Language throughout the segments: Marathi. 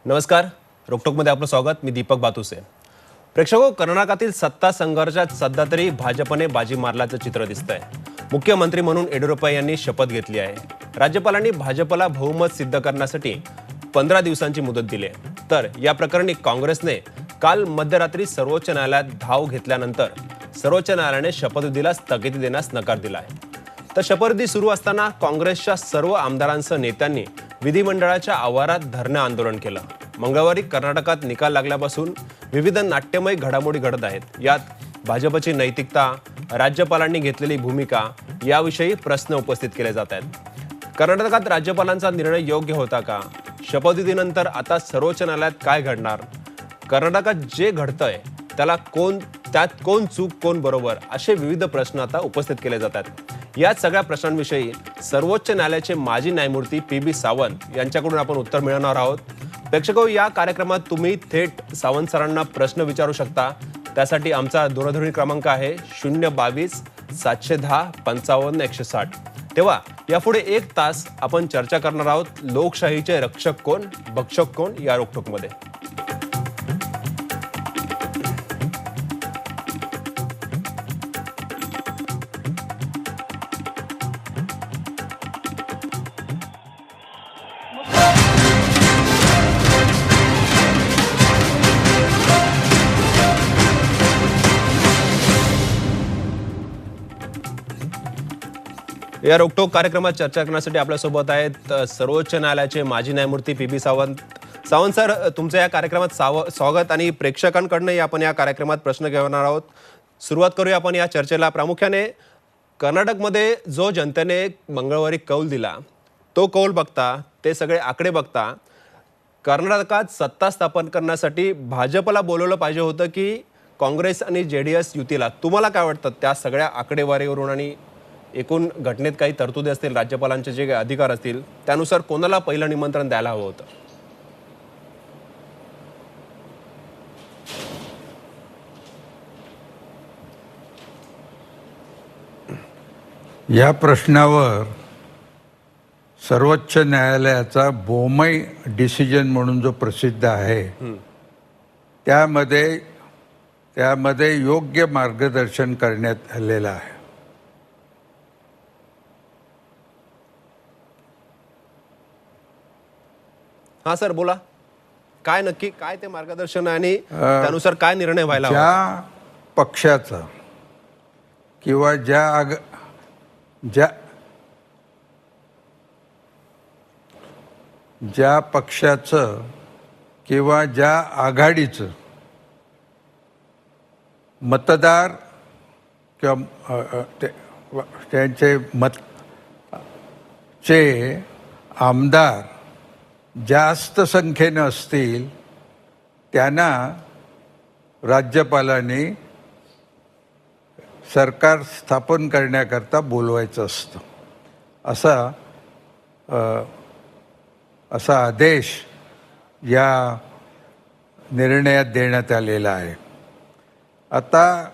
नमस्कार, रोकटोकमध्ये आपलं स्वागत. मी दीपक बातुसे. प्रेक्षको, कर्नाटकातील सत्ता संघर्षात सध्या तरी भाजपने बाजी मारल्याचं चित्र दिसतंय. मुख्यमंत्री म्हणून येडियुरप्पा यांनी शपथ घेतली आहे. राज्यपालांनी भाजपला बहुमत सिद्ध करण्यासाठी 15 दिवसांची मुदत दिली आहे. तर या प्रकरणी काँग्रेसने काल मध्यरात्री सर्वोच्च न्यायालयात धाव घेतल्यानंतर सर्वोच्च न्यायालयाने शपथविधीला स्थगिती देण्यास नकार दिला आहे. तर शपथविधी सुरू असताना काँग्रेसच्या सर्व आमदारांसह नेत्यांनी विधिमंडळाच्या आवारात धरणं आंदोलन केलं. मंगळवारी कर्नाटकात निकाल लागल्यापासून विविध नाट्यमय घडामोडी घडत आहेत. यात भाजपची नैतिकता, राज्यपालांनी घेतलेली भूमिका याविषयी प्रश्न उपस्थित केले जात आहेत. कर्नाटकात राज्यपालांचा निर्णय योग्य होता का? शपथविधीनंतर आता सर्वोच्च न्यायालयात काय घडणार? कर्नाटकात जे घडतंय त्यात कोण चूक कोण बरोबर असे विविध प्रश्न आता उपस्थित केले जातात. या सगळ्या प्रश्नांविषयी सर्वोच्च न्यायालयाचे माजी न्यायमूर्ती पी.बी. सावंत यांच्याकडून आपण उत्तर मिळवणार आहोत. प्रेक्षको, या कार्यक्रमात तुम्ही थेट सावंत सरांना प्रश्न विचारू शकता. त्यासाठी आमचा दूरध्वनी क्रमांक आहे 022 710 55 160. तेव्हा यापुढे 1 तास आपण चर्चा करणार आहोत लोकशाहीचे रक्षक कोण, भक्षक कोण या रोकटोकमध्ये. या रोकटोक कार्यक्रमात चर्चा करण्यासाठी आपल्यासोबत आहेत सर्वोच्च न्यायालयाचे माजी न्यायमूर्ती पी.बी. सावंत. सावंत सर, तुमचं या कार्यक्रमात स्वागत. आणि प्रेक्षकांकडनंही आपण या कार्यक्रमात प्रश्न घेणार आहोत. सुरुवात करूया आपण या चर्चेला. प्रामुख्याने कर्नाटकमध्ये जो जनतेने मंगळवारी कौल दिला, तो कौल बघता, ते सगळे आकडे बघता, कर्नाटकात सत्ता स्थापन करण्यासाठी भाजपला बोलवलं पाहिजे होतं की काँग्रेस आणि JDS युतीला? तुम्हाला काय वाटतं त्या सगळ्या आकडेवारीवरून आणि एकूण घटनेत काही तरतुदी असतील, राज्यपालांचे जे अधिकार असतील, त्यानुसार कोणाला पहिलं निमंत्रण द्यायला हवं होतं? या प्रश्नावर सर्वोच्च न्यायालयाचा बोमई डिसिजन म्हणून जो प्रसिद्ध आहे, त्यामध्ये योग्य मार्गदर्शन करण्यात आलेलं आहे. हा सर, बोला. काय नक्की काय ते मार्गदर्शन आणि त्यानुसार काय निर्णय व्हायला हवा? ज्या पक्षाचा किंवा ज्या पक्षाचं किंवा ज्या आघाडीचं मतदार किंवा त्यांचे चे आमदार जास्त संख्येने असतील त्यांना राज्यपालांनी सरकार स्थापन करण्याकरता बोलवायचं असतं. असा आदेश या निर्णयात देण्यात आलेला आहे. आता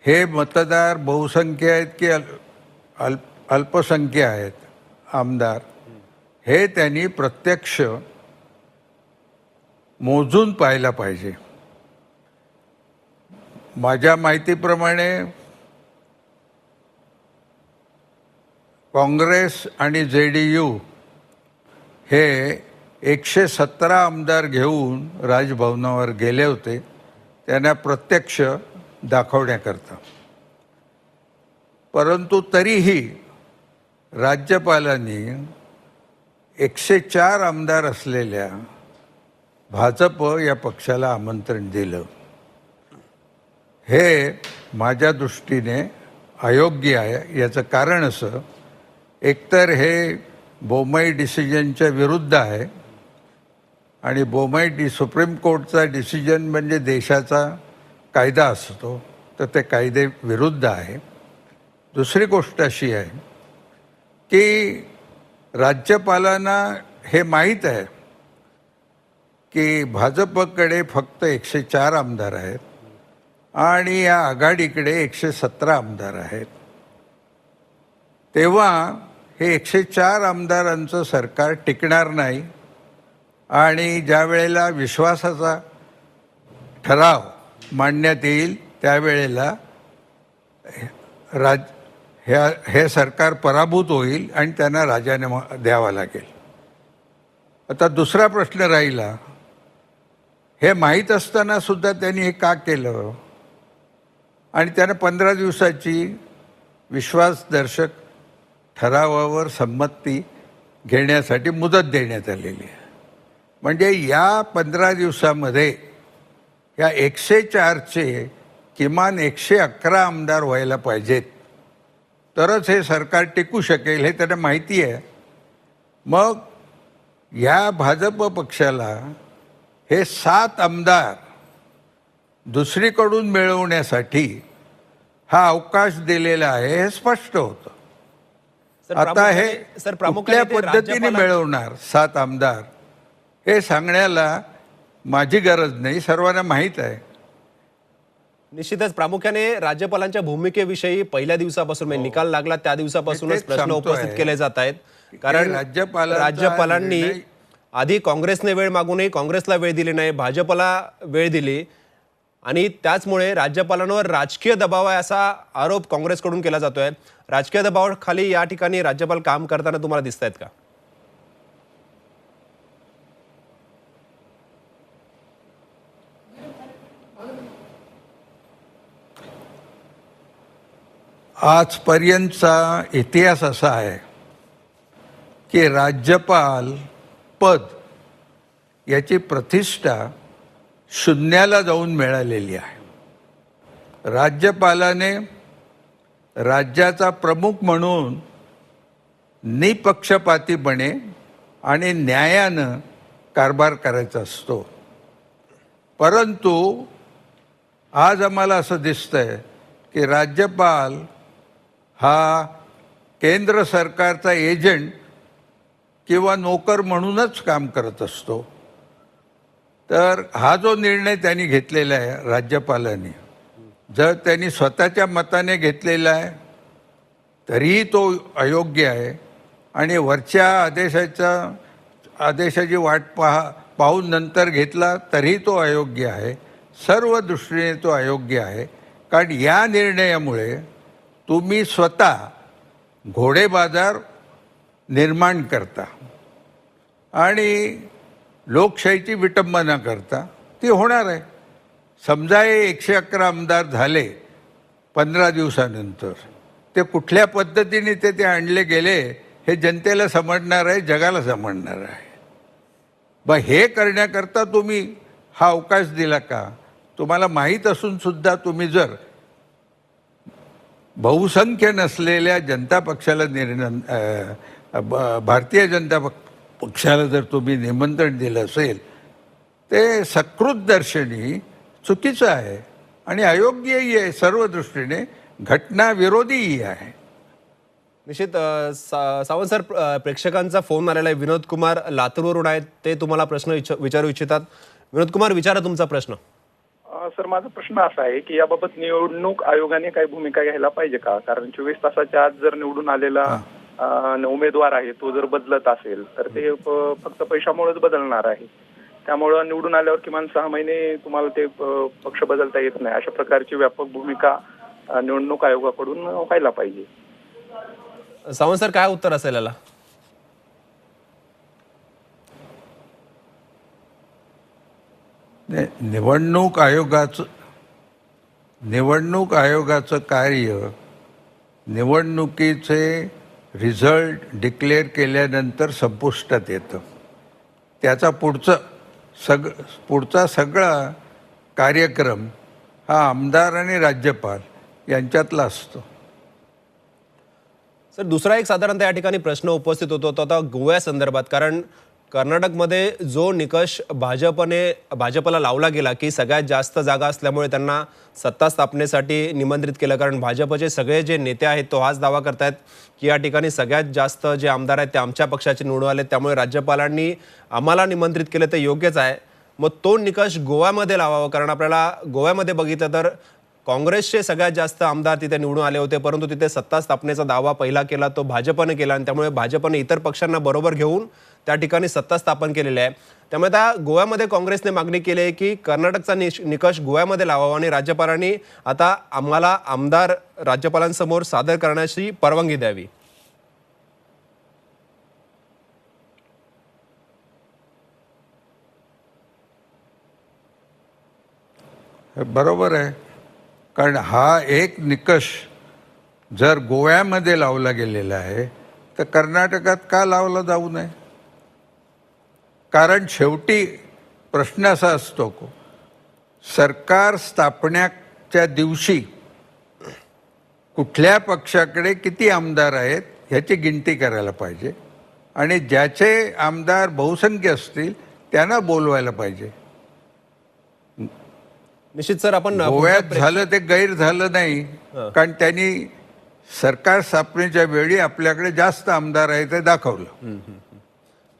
हे मतदार बहुसंख्य आहेत की अल्पसंख्य आहेत आमदार, हे त्यांनी प्रत्यक्ष मोजून पाहायला पाहिजे. माझ्या माहितीप्रमाणे काँग्रेस आणि JDU हे 117 आमदार घेऊन राजभवनावर गेले होते त्यांना प्रत्यक्ष दाखवण्याकरता. परंतु तरीही राज्यपालांनी 104 आमदार असलेल्या भाजप या पक्षाला आमंत्रण दिलं. हे माझ्या दृष्टीने अयोग्य आहे. याचं कारण असं, एकतर हे बोमई डिसिजनच्या विरुद्ध आहे आणि सुप्रीम कोर्टचा डिसिजन म्हणजे देशाचा कायदा असतो, तर ते कायदे विरुद्ध आहे. दुसरी गोष्ट अशी आहे की राज्यपालांना हे माहीत आहे की भाजपकडे फक्त 104 आमदार आहेत आणि या आघाडीकडे 117 आमदार आहेत. तेव्हा हे 104 आमदारांचं सरकार टिकणार नाही आणि ज्या वेळेला विश्वासाचा ठराव मांडण्यात येईल त्यावेळेला हे सरकार पराभूत होईल आणि त्यांना राजीनामा द्यावा लागेल. आता दुसरा प्रश्न राहिला, हे माहीत असताना सुद्धा त्यांनी हे का केलं आणि त्यांना 15 दिवसाची विश्वासदर्शक ठरावावर संमती घेण्यासाठी मुदत देण्यात आलेली आहे. म्हणजे या 15 दिवसामध्ये या 104चे किमान 111 आमदार व्हायला पाहिजेत, तरच हे सरकार टिकू शकेल हे त्यांना माहिती आहे. मग या भाजप पक्षाला हे 7 आमदार दुसरीकडून मिळवण्यासाठी हा अवकाश दिलेला आहे हे स्पष्ट होतं. आता हे कुठल्या पद्धतीने मिळवणार 7 आमदार हे सांगण्याला माझी गरज नाही, सर्वांना माहीत आहे. निश्चितच प्रामुख्याने राज्यपालांच्या भूमिकेविषयी पहिल्या दिवसापासून म्हणजे निकाल लागला त्या दिवसापासूनच प्रश्न उपस्थित केले जात आहेत. कारण राज्यपालांनी आधी काँग्रेसने वेळ मागूनही काँग्रेसला वेळ दिली नाही, भाजपला वेळ दिली आणि त्याचमुळे राज्यपालांवर राजकीय दबाव आहे असा आरोप काँग्रेसकडून केला जातोय. राजकीय दबावाखाली या ठिकाणी राज्यपाल काम करताना तुम्हाला दिसत आहेत का? आजपर्यंतचा इतिहास असा आहे की राज्यपाल पद याची प्रतिष्ठा शून्याला जाऊन मिळालेली आहे. राज्यपालाने राज्याचा प्रमुख म्हणून निपक्षपातीपणे आणि न्यायानं कारभार करायचा असतो. परंतु आज आम्हाला असं दिसतंय की राज्यपाल हा केंद्र सरकारचा एजंट किंवा नोकर म्हणूनच काम करत असतो. तर हा जो निर्णय त्यांनी घेतलेला आहे राज्यपालांनी, जर त्यांनी स्वतःच्या मताने घेतलेला आहे तरीही तो अयोग्य आहे आणि वरच्या आदेशाची वाट पाहून नंतर घेतला तरीही तो अयोग्य आहे. सर्व दृष्टीने तो अयोग्य आहे. कारण या निर्णयामुळे तुम्ही स्वतः घोडेबाजार निर्माण करता आणि लोकशाहीची विटंबना करता. ती होणार आहे. समजा हे 111 आमदार झाले 15 दिवसानंतर, ते कुठल्या पद्धतीने ते आणले गेले हे जनतेला समजणार आहे, जगाला समजणार आहे. मग हे करण्याकरता तुम्ही हा अवकाश दिला का? तुम्हाला माहीत असून सुद्धा तुम्ही जर बहुसंख्य नसलेल्या जनता पक्षाला भारतीय जनता पक्षाला जर तुम्ही निमंत्रण दिलं असेल ते सकृत दर्शनी चुकीचं आहे आणि अयोग्यही आहे. सर्व दृष्टीने घटनाविरोधीही आहे. निश्चित सावंत सर, प्रेक्षकांचा फोन आलेला आहे. विनोद कुमार लातूरवरून आहेत, ते तुम्हाला प्रश्न विचारू इच्छितात. विनोद कुमार, विचारा तुमचा प्रश्न. सर, माझा प्रश्न असा आहे की याबाबत निवडणूक आयोगाने काही भूमिका घ्यायला पाहिजे का? कारण 24 तासाच्या आत जर निवडून आलेला उमेदवार आहे तो जर बदलत असेल तर ते फक्त पैशामुळेच बदलणार आहे. त्यामुळं निवडून आल्यावर किमान 6 महिने तुम्हाला ते पक्ष बदलता येत नाही. अशा प्रकारची व्यापक भूमिका निवडणूक आयोगाकडून व्हायला पाहिजे. सावंत सर, काय उत्तर असेल याला? निवडणूक आयोगाचं कार्य निवडणुकीचे रिझल्ट डिक्लेअर केल्यानंतर संपुष्टात येतं. त्याचा पुढचा सगळा कार्यक्रम हा आमदार आणि राज्यपाल यांच्यातला असतो. सर, दुसरा एक साधारणतः या ठिकाणी प्रश्न उपस्थित होतो तो आता गोव्या संदर्भात. कारण कर्नाटकमध्ये जो निकष भाजपला लावला गेला की सगळ्यात जास्त जागा असल्यामुळे त्यांना सत्ता स्थापनेसाठी निमंत्रित केलं. कारण भाजपचे सगळे जे नेते आहेत तो हाच दावा करतायत की या ठिकाणी सगळ्यात जास्त जे आमदार आहेत ते आमच्या पक्षाचे निवडून आले, त्यामुळे राज्यपालांनी आम्हाला निमंत्रित केलं ते योग्यच आहे. मग तो निकष गोव्यामध्ये लावावा. कारण आपल्याला गोव्यामध्ये बघितलं तर काँग्रेसचे सगळ्यात जास्त आमदार तिथे निवडून आले होते, परंतु तिथे सत्ता स्थापनेचा दावा पहिला केला तो भाजपने केला आणि त्यामुळे भाजपने इतर पक्षांना बरोबर घेऊन त्या ठिकाणी सत्ता स्थापन केलेली आहे. त्यामुळे त्या गोव्यामध्ये काँग्रेसने मागणी केली आहे की कर्नाटकचा निकष गोव्यामध्ये लावावा आणि राज्यपालांनी आता आम्हाला आमदार राज्यपालांसमोर सादर करण्याची परवानगी द्यावी. बरोबर आहे, कारण हा एक निकष जर गोव्यामध्ये लावला गेलेला आहे तर कर्नाटकात का लावला जाऊ नये? कारण शेवटी प्रश्न असा असतो, सरकार स्थापण्याच्या दिवशी कुठल्या पक्षाकडे किती आमदार आहेत ह्याची गिनती करायला पाहिजे आणि ज्याचे आमदार बहुसंख्य असतील त्यांना बोलवायला पाहिजे. निश्चित सर, आपण गोव्यात झालं ते गैर झालं नाही, कारण त्यांनी सरकार स्थापनेच्या वेळी आपल्याकडे जास्त आमदार आहे ते दाखवलं.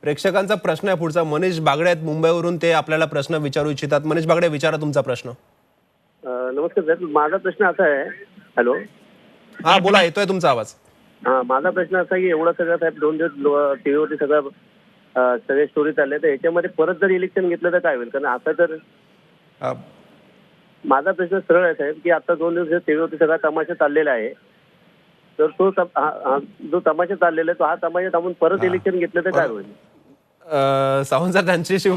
प्रेक्षकांचा प्रश्न आहे पुढचा. मनीष बागडे आहेत मुंबईवरून, ते आपल्याला प्रश्न विचारू इच्छितात. मनीष बागडे, विचारा तुमचा प्रश्न. नमस्कार साहेब, माझा प्रश्न असा आहे. हॅलो, हा बोला, येतोय तुमचा आवाज. हा, माझा प्रश्न असा आहे की एवढं सगळं साहेब 2 दिवस टीव्हीवरती सगळे स्टोरी चालले, तर याच्यामध्ये परत जर इलेक्शन घेतलं तर काय होईल? कारण आता तर माझा प्रश्न सरळ आहे साहेब की आता 2 दिवस टीव्हीवरती सगळा तमाशा चाललेला आहे, तर तो जो तमाशा चाललेला आहे तो हा तमाशा थांबून परत इलेक्शन घेतलं तर काय होईल? सावंत सर, त्यांची अशी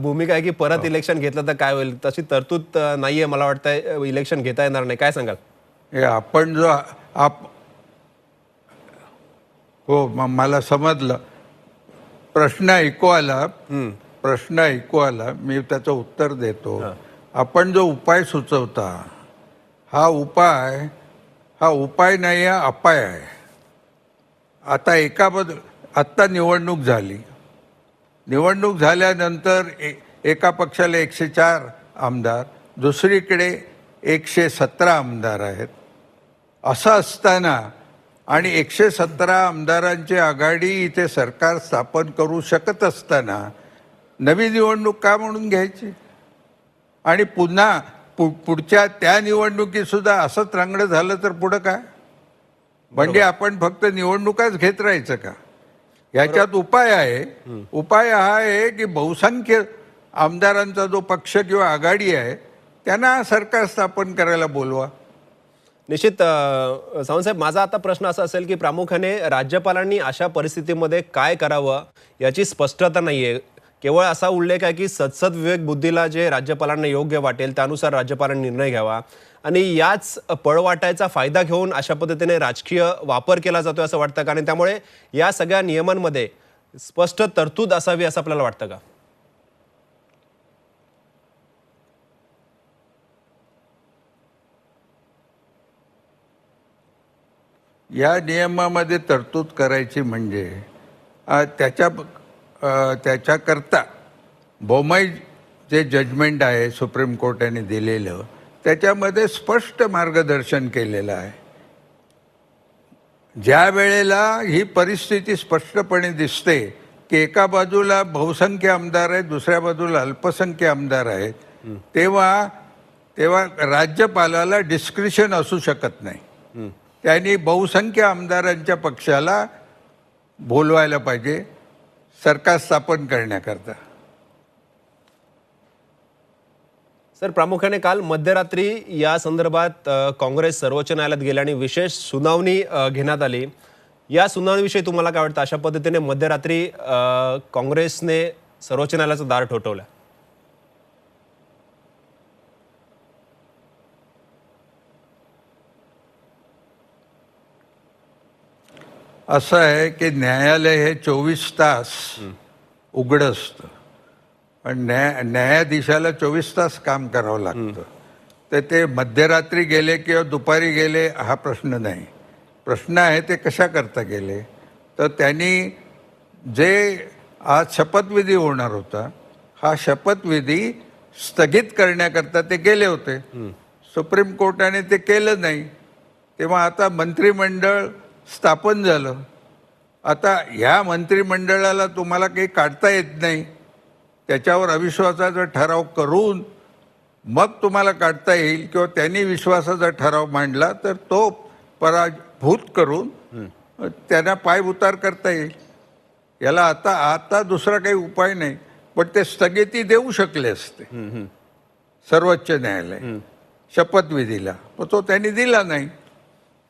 भूमिका आहे की परत इलेक्शन घेतलं तर काय होईल. तशी तरतूद नाहीये, मला वाटतं इलेक्शन घेता येणार नाही. काय सांगाल? हे आपण जो हो, मला समजलं. प्रश्न ऐकू आला, मी त्याचं उत्तर देतो. आपण जो उपाय सुचवता हा उपाय नाही, हा अपाय आहे. आता आत्ता निवडणूक झाल्यानंतर एका पक्षाला 104 आमदार, दुसरीकडे 117 आमदार आहेत. असं असताना आणि 117 आमदारांची आघाडी इथे सरकार स्थापन करू शकत असताना नवी निवडणूक का म्हणून घ्यायची? आणि पुन्हा पुढच्या त्या निवडणुकीत सुद्धा असंच रांगडं झालं तर पुढं काय? म्हणजे आपण फक्त निवडणुकाच घेत राहायचं का? याच्यात उपाय आहे. उपाय हा आहे की बहुसंख्य आमदारांचा जो पक्ष किंवा आघाडी आहे त्यांना सरकार स्थापन करायला बोलवा. निश्चित सावंत साहेब, माझा आता प्रश्न असा असेल की प्रामुख्याने राज्यपालांनी अशा परिस्थितीमध्ये काय करावं याची स्पष्टता नाहीये. केवळ असा उल्लेख आहे की सदसद विवेक बुद्धीला जे राज्यपालांना योग्य वाटेल त्यानुसार राज्यपालांनी निर्णय घ्यावा आणि याच पळवाटायचा फायदा घेऊन अशा पद्धतीने राजकीय वापर केला जातोय असं वाटतं का? आणि त्यामुळे या सगळ्या नियमांमध्ये स्पष्ट तरतूद असावी असं आपल्याला वाटतं का? या नियमामध्ये तरतूद करायची म्हणजे त्याच्याकरता बोमई जे जजमेंट आहे सुप्रीम कोर्टाने दिलेलं त्याच्यामध्ये स्पष्ट मार्गदर्शन केलेलं आहे. ज्या वेळेला ही परिस्थिती स्पष्टपणे दिसते की एका बाजूला बहुसंख्य आमदार आहेत, दुसऱ्या बाजूला अल्पसंख्य आमदार आहेत, तेव्हा राज्यपालाला डिस्क्रिशन असू शकत नाही. त्यांनी बहुसंख्य आमदारांच्या पक्षाला बोलवायला पाहिजे सरकार स्थापन करण्याकरता. सर, प्रामुख्याने काल मध्यरात्री या संदर्भात काँग्रेस सर्वोच्च न्यायालयात गेली आणि विशेष सुनावणी घेण्यात आली. या सुनावणीविषयी तुम्हाला काय वाटतं? अशा पद्धतीने मध्यरात्री काँग्रेसने सर्वोच्च न्यायालयाचं दार ठोठावलं. असं आहे की न्यायालय हे 24 तास उघडं असतं, पण न्यायाधीशाला 24 तास काम करावं लागतं. तर ते मध्यरात्री गेले किंवा दुपारी गेले हा प्रश्न नाही. प्रश्न आहे ते कशा करता गेले. तर त्यांनी जे आज शपथविधी होणार होता हा शपथविधी स्थगित करण्याकरता ते गेले होते. सुप्रीम कोर्टाने ते केलं नाही. तेव्हा आता मंत्रिमंडळ स्थापन झालं. आता ह्या मंत्रिमंडळाला तुम्हाला काही काढता येत नाही. त्याच्यावर अविश्वासाचा ठराव करून मग तुम्हाला काढता येईल किंवा त्यांनी विश्वासाचा ठराव मांडला तर तो पराभूत करून त्यांना पायउतार करता येईल. याला आता आता दुसरा काही उपाय नाही, पण ते स्थगिती देऊ शकले असते सर्वोच्च न्यायालय शपथविधीला, पण तो त्यांनी दिला नाही.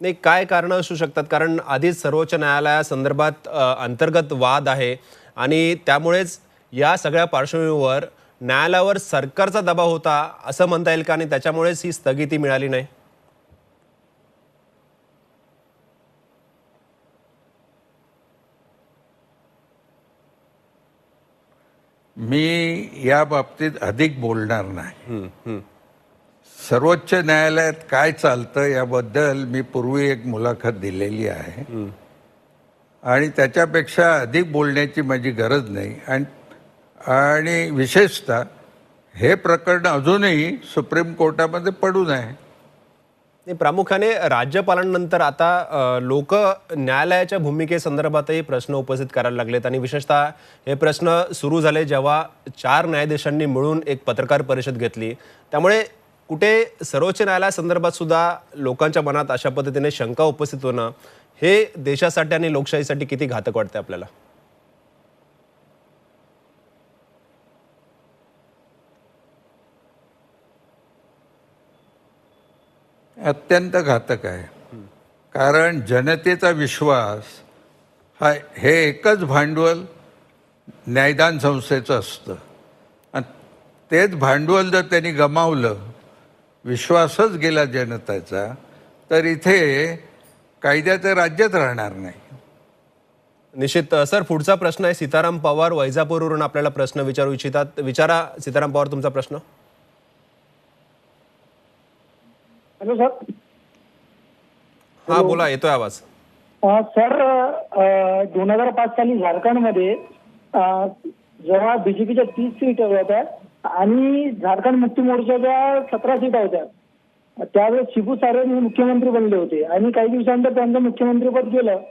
नाही, काय कारणं असू शकतात? कारण आधीच सर्वोच्च न्यायालयासंदर्भात अंतर्गत वाद आहे आणि त्यामुळेच या सगळ्या पार्श्वभूमीवर न्यायालयावर सरकारचा दबाव होता असं म्हणता येईल का, आणि त्याच्यामुळेच ही स्थगिती मिळाली नाही? मी या बाबतीत अधिक बोलणार नाही. सर्वोच्च न्यायालयात काय चालतं याबद्दल मी पूर्वी एक मुलाखत दिलेली आहे आणि त्याच्यापेक्षा अधिक बोलण्याची माझी गरज नाही. आणि विशेषतः हे प्रकरण अजूनही सुप्रीम कोर्टामध्ये पडून आहे. नाही, प्रामुख्याने राज्यपालांनंतर आता लोक न्यायालयाच्या भूमिकेसंदर्भातही प्रश्न उपस्थित करायला लागलेत आणि विशेषतः हे प्रश्न सुरू झाले जेव्हा 4 न्यायाधीशांनी मिळून एक पत्रकार परिषद घेतली. त्यामुळे कुठे सर्वोच्च न्यायालयासंदर्भात सुद्धा लोकांच्या मनात अशा पद्धतीने शंका उपस्थित होणं हे देशासाठी आणि लोकशाहीसाठी किती घातक वाटते आपल्याला? अत्यंत घातक आहे. कारण जनतेचा विश्वास हे एकच भांडवल न्यायदान संस्थेचं असतं आणि तेच भांडवल जर त्यांनी गमावलं, विश्वासच गेला जनतेचा, तर इथे कायद्याचं राज्यच राहणार नाही. निश्चित सर, पुढचा प्रश्न आहे सीताराम पवार वैजापूरवरून आपल्याला प्रश्न विचारू इच्छितात. विचारा सीताराम पवार तुमचा प्रश्न. Hello sir. हा बोला, येतोय आवाज. सर, 2005 साली झारखंडमध्ये जेव्हा बीजेपीच्या 30 सीट होत्या आणि झारखंड मुक्ती मोर्चाच्या 17 सीट होत्या, त्यावेळेस शिबू सोरेन हे मुख्यमंत्री बनले होते आणि काही दिवसानंतर त्यांचं मुख्यमंत्रीपद गेलं.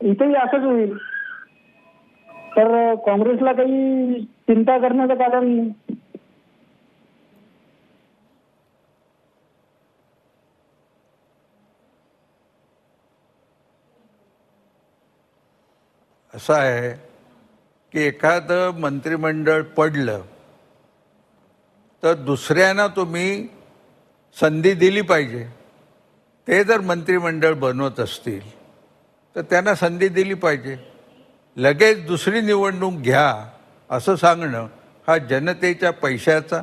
इथेही असंच होईल तर काँग्रेसला काही चिंता करण्याचं कारण? असं आहे की एखादं मंत्रिमंडळ पडलं तर दुसऱ्यांना तुम्ही संधी दिली पाहिजे. ते जर मंत्रिमंडळ बनवत असतील तर त्यांना संधी दिली पाहिजे. लगेच दुसरी निवडणूक घ्या असं सांगणं हा जनतेच्या पैशाचा,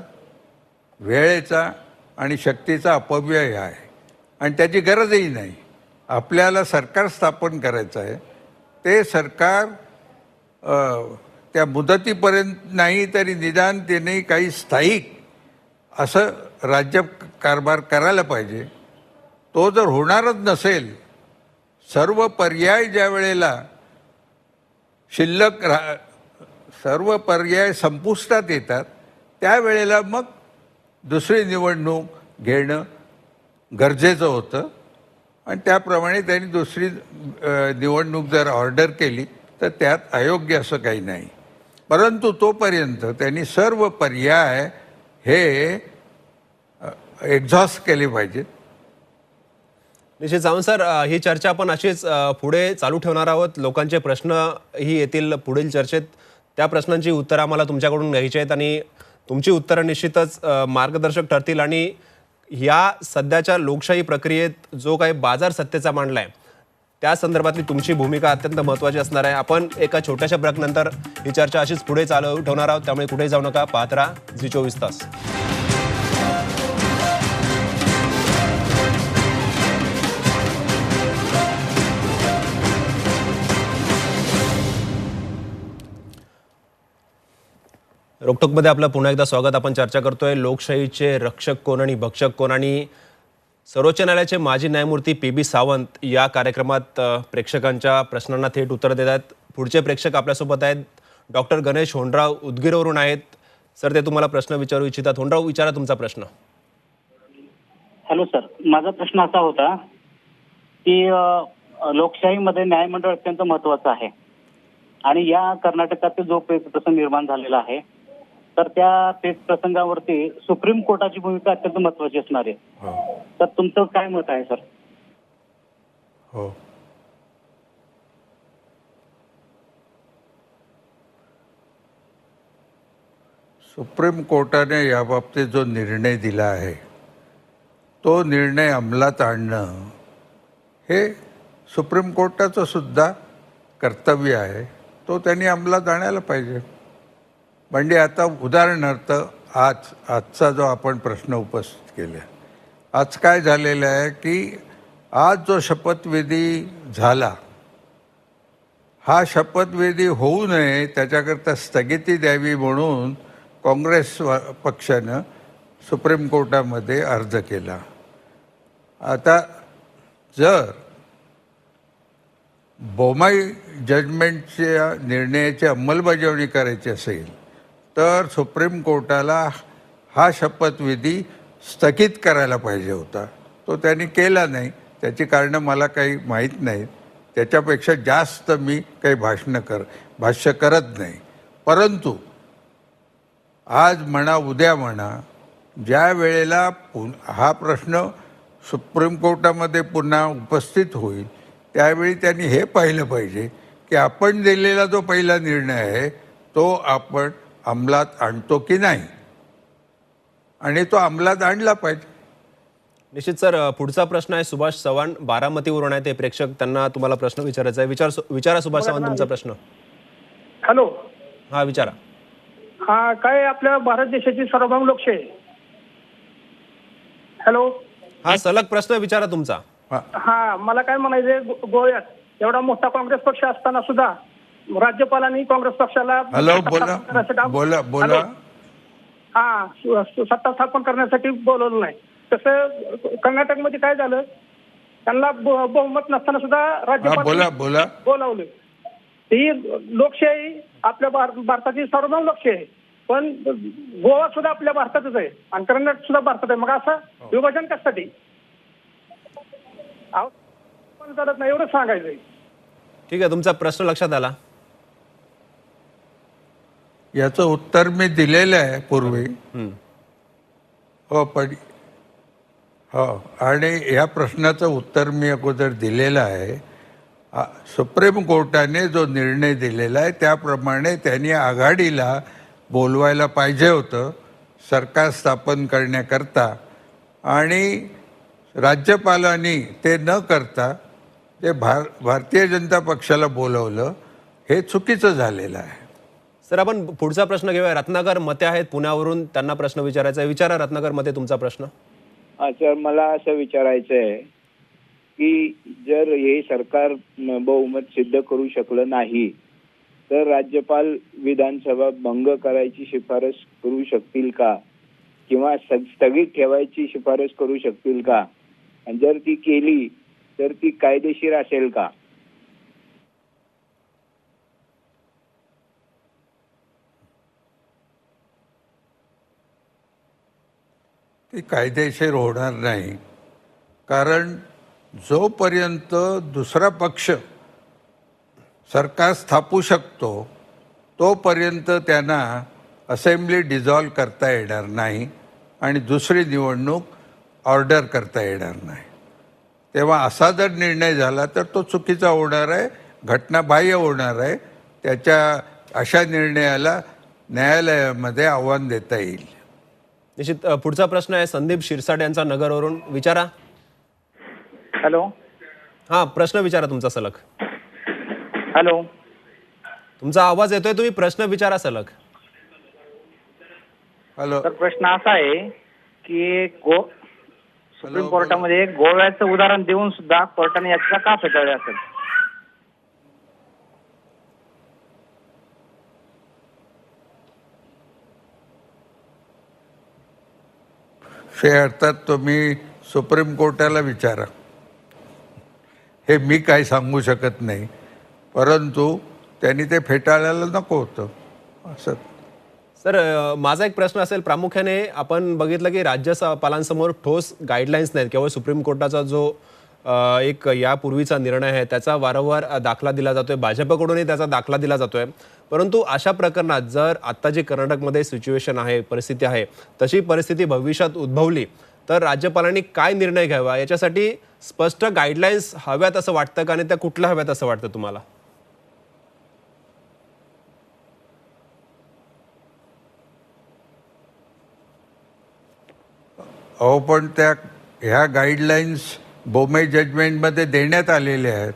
वेळेचा आणि शक्तीचा अपव्यय आहे आणि त्याची गरजही नाही. आपल्याला सरकार स्थापन करायचं आहे. ते सरकार त्या मुदतीपर्यंत नाही तरी निदान त्याने काही स्थायिक असं राज्य कारभार करायला पाहिजे. तो जर होणारच नसेल, सर्व पर्याय ज्या वेळेला सर्व पर्याय संपुष्टात येतात त्यावेळेला मग दुसरी निवडणूक घेणं गरजेचं होतं आणि त्याप्रमाणे त्यांनी दुसरी निवडणूक जर ऑर्डर केली तर त्यात अयोग्य असं काही नाही. परंतु तोपर्यंत त्यांनी सर्व पर्याय हे एक्झॉस्ट केले पाहिजेत. निश्चित सावंत सर, ही चर्चा आपण अशीच पुढे चालू ठेवणार आहोत. लोकांचे प्रश्न ही येतील पुढील चर्चेत. त्या प्रश्नांची उत्तरं आम्हाला तुमच्याकडून घ्यायची आहेत आणि तुमची उत्तरं निश्चितच मार्गदर्शक ठरतील आणि या सध्याच्या लोकशाही प्रक्रियेत जो काही बाजार सत्तेचा मांडलाय त्या संदर्भातली तुमची भूमिका अत्यंत महत्त्वाची असणार आहे. आपण एका छोट्याशा ब्रेकनंतर ही चर्चा अशीच पुढे चालू ठेवणार आहोत, त्यामुळे कुठेही जाऊ नका. पाहत राहा झी24 तास. रोकटोकमध्ये आपलं पुन्हा एकदा स्वागत. आपण चर्चा करतोय लोकशाहीचे रक्षक कोण आणि भक्षक कोण, आणि सर्वोच्च न्यायालयाचे माजी न्यायमूर्ती PB सावंत या कार्यक्रमात प्रेक्षकांच्या प्रश्नांना थेट उत्तर देत आहेत. पुढचे प्रेक्षक आपल्यासोबत आहेत. डॉक्टर गणेश होंडराव उदगीरवरून आहेत. सर, ते तुम्हाला प्रश्न विचारू इच्छितात. होंडराव, विचारा तुमचा प्रश्न. हॅलो सर, माझा प्रश्न असा होता की लोकशाहीमध्ये न्यायमंडळ अत्यंत महत्वाचं आहे आणि या कर्नाटकात जो पेच प्रसंग निर्माण झालेला आहे तर त्या पेच प्रसंगावरती सुप्रीम कोर्टाची भूमिका अत्यंत महत्वाची असणार आहे. तर तुमचं काय मत आहे सर? हो, सुप्रीम कोर्टाने याबाबतीत जो निर्णय दिला आहे तो निर्णय अंमलात आणणं हे सुप्रीम कोर्टाचं सुद्धा कर्तव्य आहे. तो त्यांनी अंमलात आणायला पाहिजे. म्हणजे आता उदाहरणार्थ आजचा जो आपण प्रश्न उपस्थित केला, आज काय झालेलं आहे की आज जो शपथविधी झाला हा शपथविधी होऊ नये त्याच्याकरता स्थगिती द्यावी म्हणून काँग्रेस पक्षानं सुप्रीम कोर्टामध्ये अर्ज केला. आता जर बोमाई जजमेंटच्या निर्णयाची अंमलबजावणी करायची असेल तर सुप्रीम कोर्टाला हा शपथविधी स्थगित करायला पाहिजे होता. तो त्यांनी केला नाही. त्याची कारणं मला काही माहीत नाहीत. त्याच्यापेक्षा जास्त मी काही भाष्य करत नाही. परंतु आज म्हणा उद्या म्हणा ज्या वेळेला हा प्रश्न सुप्रीम कोर्टामध्ये पुन्हा उपस्थित होईल त्यावेळी त्यांनी हे पाहिलं पाहिजे की आपण दिलेला जो पहिला निर्णय आहे तो आपण अंमलात आणतो की नाही, आणि तो अंमलात आणला पाहिजे. निश्चित सर, पुढचा प्रश्न आहे सुभाष चव्हाण बारामतीवरून आहे. ते प्रेक्षक, त्यांना तुम्हाला प्रश्न विचारायचा आहे. विचारा सुभाष चव्हाण तुमचा प्रश्न. हॅलो. हा विचारा. हा, काय आपल्या भारत देशाची सार्वभौम लोकशाही. हॅलो. हा सलग प्रश्न विचारा तुमचा. हा, मला काय म्हणायचंय, गोव्यात एवढा मोठा काँग्रेस पक्ष असताना सुद्धा राज्यपालांनी काँग्रेस पक्षाला हॅलो बोला बोला. हा, सत्ता स्थापन करण्यासाठी बोलवलं नाही. तसं कर्नाटकमध्ये काय झालं, त्यांना बहुमत नसताना सुद्धा राज्यपाल बोलावलं. ही लोकशाही आपल्या भारताची सार्वभौम लोकशाही आहे, पण गोवा सुद्धा आपल्या भारतातच आहे आणि कर्नाटक सुद्धा भारतात आहे. मग असं विभाजन कशासाठी चालत नाही, एवढंच सांगायचंय. ठीक आहे, तुमचा प्रश्न लक्षात आला. याचं उत्तर मी दिलेलं आहे पूर्वी. हो पण हो, आणि या प्रश्नाचं उत्तर मी अगोदर दिलेलं आहे. सुप्रीम कोर्टाने जो निर्णय दिलेला आहे त्याप्रमाणे त्यांनी आघाडीला बोलवायला पाहिजे होतं सरकार स्थापन करण्याकरता, आणि राज्यपालांनी ते न करता ते भारतीय जनता पक्षाला बोलवलं. हे चुकीचं झालेलं आहे. सर, आपण पुढचा प्रश्न घेऊया. रत्नाकर मते आहेत पुण्यावरून, त्यांना प्रश्न विचारायचा आहे. विचारा रत्नाकर मते तुमचा प्रश्न. सर, मला असं विचारायचं आहे की जर हे सरकार बहुमत सिद्ध करू शकलं नाही तर राज्यपाल विधानसभा भंग करायची शिफारस करू शकतील का, किंवा स्थगित ठेवायची शिफारस करू शकतील का, आणि जर ती केली तर ती कायदेशीर असेल का? ती कायदेशीर होणार नाही, कारण जोपर्यंत दुसरा पक्ष सरकार स्थापू शकतो तोपर्यंत त्यांना असेंब्ली डिझॉल्व करता येणार नाही आणि दुसरी निवडणूक ऑर्डर करता येणार नाही. तेव्हा असा जर निर्णय झाला तर तो चुकीचा होणार आहे, घटनाबाह्य होणार आहे. त्याच्या अशा निर्णयाला न्यायालयामध्ये आव्हान देता येईल. निश्चित. पुढचा प्रश्न आहे संदीप शिरसाट यांचा नगरवरून. विचारा. हॅलो. हा, प्रश्न विचारा तुमचा सलग. हॅलो. तुमचा आवाज येतोय, तुम्ही प्रश्न विचारा सलग. हॅलो. तर प्रश्न असा आहे की सुप्रीम कोर्टामध्ये गोव्याचं उदाहरण देऊन सुद्धा कोर्टाने याचिका का फेटाळली असेल? हे अर्थात तुम्ही सुप्रीम कोर्टाला विचारा. हे मी काही सांगू शकत नाही, परंतु त्यांनी ते फेटाळायला नको होतं असं. सर, माझा एक प्रश्न असेल. प्रामुख्याने आपण बघितलं की राज्यपालांसमोर ठोस गाईडलाईन्स नाहीत. केवळ सुप्रीम कोर्टाचा जो एक यापूर्वीचा निर्णय आहे त्याचा वारंवार दाखला दिला जातोय, भाजपकडूनही त्याचा दाखला दिला जातोय. परंतु अशा प्रकरणात जर आत्ता जी कर्नाटकमध्ये सिच्युएशन आहे, परिस्थिती आहे, तशी परिस्थिती भविष्यात उद्भवली तर राज्यपालांनी काय निर्णय घ्यावा याच्यासाठी स्पष्ट गाईडलाईन्स हव्यात असं वाटतं का, आणि त्या कुठल्या हव्यात असं वाटतं तुम्हाला? अहो पण त्या ह्या गाईडलाईन्स बोमई जजमेंटमध्ये देण्यात आलेल्या आहेत